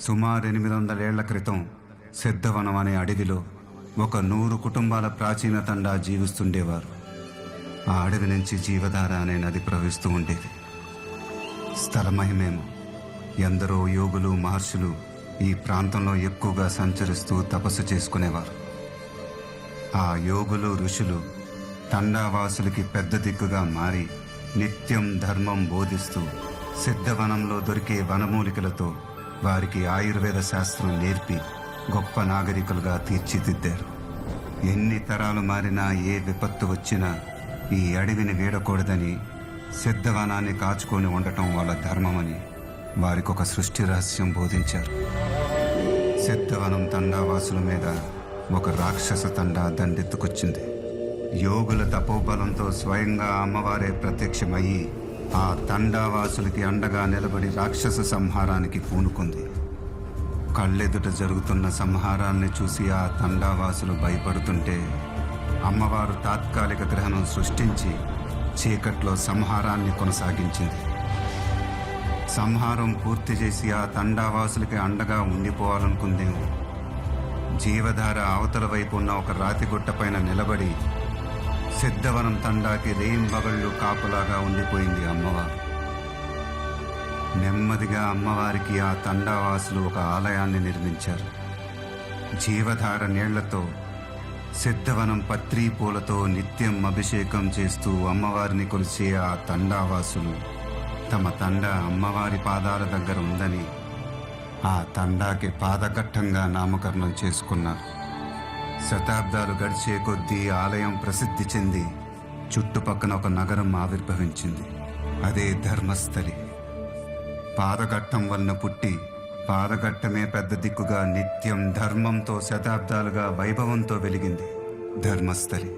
సుమారు 800 ఏళ్ల క్రితం సిద్ధవనం అనే అడవిలో ఒక 100 కుటుంబాల ప్రాచీన తండా జీవిస్తుండేవారు. ఆ అడవి నుంచి జీవధార అనే నది ప్రవహిస్తూ ఉండేది. స్థల మహిమేమో ఎందరో యోగులు మహర్షులు ఈ ప్రాంతంలో ఎక్కువగా సంచరిస్తూ తపస్సు చేసుకునేవారు. ఆ యోగులు ఋషులు తండావాసులకి పెద్ద దిక్కుగా మారి నిత్యం ధర్మం బోధిస్తూ సిద్ధవనంలో దొరికే వనమూలికలతో వారికి ఆయుర్వేద శాస్త్రం నేర్పి గొప్ప నాగరికులుగా తీర్చిదిద్దారు. ఎన్ని తరాలు మారినా ఏ విపత్తు వచ్చినా ఈ అడవిని వీడకూడదని, సిద్ధవనాన్ని కాచుకొని ఉండటం వాళ్ళ ధర్మమని వారికి ఒక సృష్టి రహస్యం బోధించారు. సిద్ధవనం తండావాసుల మీద ఒక రాక్షస తండా దండెత్తుకొచ్చింది. యోగుల తపోబలంతో స్వయంగా అమ్మవారే ప్రత్యక్షమయ్యి ఆ తండావాసులకి అండగా నిలబడి రాక్షస సంహారానికి పూనుకుంది. కళ్ళెదుట జరుగుతున్న సంహారాల్ని చూసి ఆ తండావాసులు భయపడుతుంటే అమ్మవారు తాత్కాలిక గ్రహణం సృష్టించి చీకట్లో సంహారాన్ని కొనసాగించింది. సంహారం పూర్తి చేసి ఆ తండావాసులకి అండగా ఉండిపోవాలనుకుందేమో. జీవధార అవతల వైపు ఉన్న ఒక రాతిగుట్టపైన నిలబడి సిద్ధవనం తండాకి రేయింబగళ్ళు కాపులాగా ఉండిపోయింది అమ్మవారు. నెమ్మదిగా అమ్మవారికి ఆ తండావాసులు ఒక ఆలయాన్ని నిర్మించారు. జీవధార నీళ్లతో, సిద్ధవనం పత్రీ పూలతో నిత్యం అభిషేకం చేస్తూ అమ్మవారిని కొలిచే ఆ తండావాసులు తమ తండా అమ్మవారి పాదాల దగ్గర ఉందని ఆ తండాకి పాదఘట్టంగా నామకరణం చేసుకున్నారు. శతాబ్దాలు గడిచే కొద్దీ ఆలయం ప్రసిద్ధి చెంది చుట్టుపక్కన ఒక నగరం ఆవిర్భవించింది. అదే ధర్మస్థలి. పాదఘట్టం వలన పుట్టి పాదఘట్టమే పెద్ద దిక్కుగా నిత్యం ధర్మంతో శతాబ్దాలుగా వైభవంతో వెలిగింది ధర్మస్థలి.